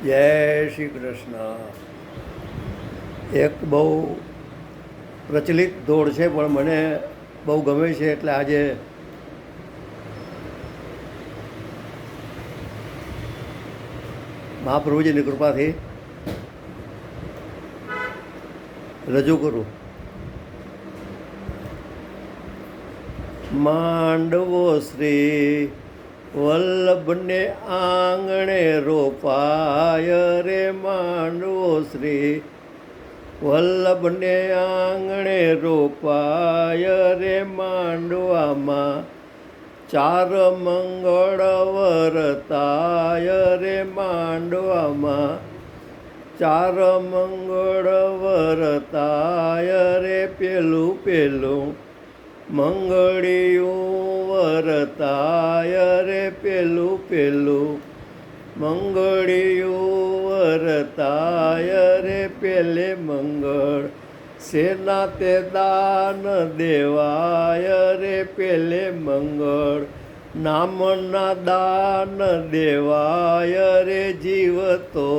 જય શ્રી કૃષ્ણ. એક બહુ પ્રચલિત દોડ છે પણ મને બહુ ગમે છે, એટલે આજે મહાપ્રભુજીની કૃપાથી રજૂ કરું. માંડવો શ્રી વલ્લભને આંગણે રોપાય રે, માંડવો શ્રી વલ્લભને આંગણે રોપાય રે, માંડવામાં ચાર મંગળ વરતાય રે, માંડવામાં ચાર મંગળ વરતાય રે, પેલું પેલું મંગળિયું વરતાય રે, પેલું પેલું મંગળિયું વરતાય રે, પેલે મંગળ સેના તે દાન દેવાય રે, પેલે મંગળ નામના દાન દેવાય રે, જીવ તો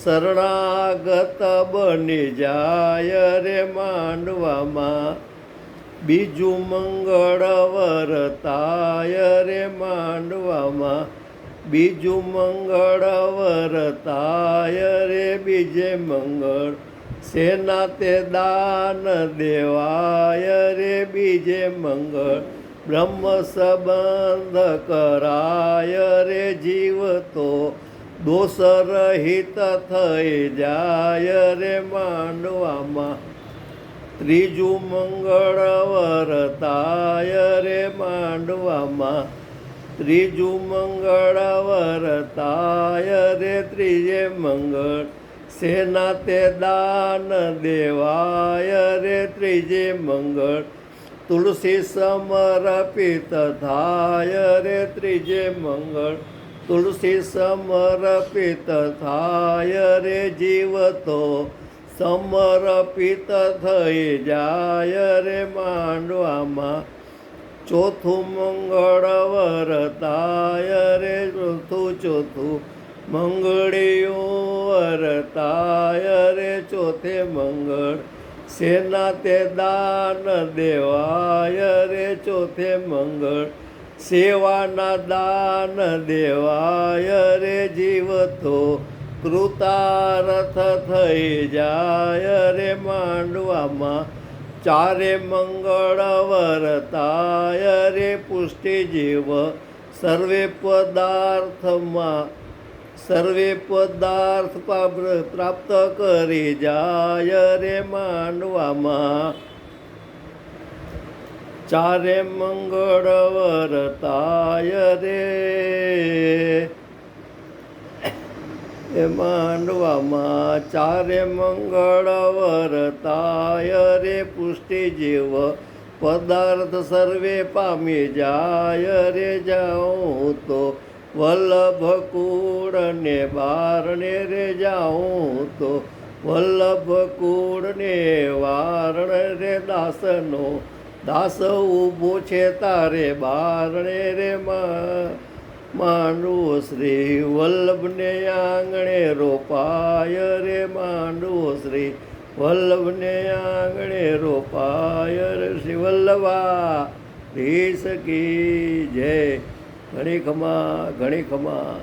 શરણાગત બની જાય રે, માંડવામાં બીજું મંગળ વરતાય રે, માંડવામાં બીજું મંગળ વરતાય રે, બીજે મંગળ સેના તે દાન દેવાય રે, બીજે મંગળ બ્રહ્મ સંબંધ કરાય રે, જીવ તો દોષ રહિત થઈ જાય રે, માંડવામાં ત્રીજું મંગળ વરતાય રે, માંડવામાં ત્રીજું મંગળ વરતાય રે, ત્રીજે મંગળ સેના તે દાન દેવાય રે, ત્રીજે મંગળ તુલસી સમર્પિત થાય રે, ત્રીજે મંગળ તુલસી સમર્પિત થાય રે, જીવ તો સમર્પિત થઈ જાય રે, માંડવામાં ચોથું મંગળ વરતાય રે, ચોથું મંગળિયું વરતાય રે, ચોથે મંગળ સેના તે દાન દેવાય રે, ચોથે મંગળ સેવાના દાન દેવાય રે, જીવ તો કૃતાર્થ થઈ જાય રે, માંડવામાં ચારે મંગળ વરતાય રે, પુષ્ટિ જીવ સર્વે પદાર્થ પ્રાપ્ત કરી જાય રે, માંડવામાં ચારે મંગળ વરતાય રે, એ માંડવામાં ચારે મંગળ વરતાય રે, પુષ્ટિ જીવ પદાર્થ સર્વે પામી જાય રે, જાઉં તો વલ્લભ કુળને બારણે રે, જાઉં તો વલ્લભ કુળને વારણે રે, દાસનો દાસ ઊભો છે તારે બારણે રે, માંડવો શ્રી વલ્લભને આંગણે રોપાય રે, માંડવો શ્રી વલ્લભને આંગણે રોપાય રે, શ્રી વલ્લભા ધીસ કી જય. ઘણી ખમા ઘણી ખમા.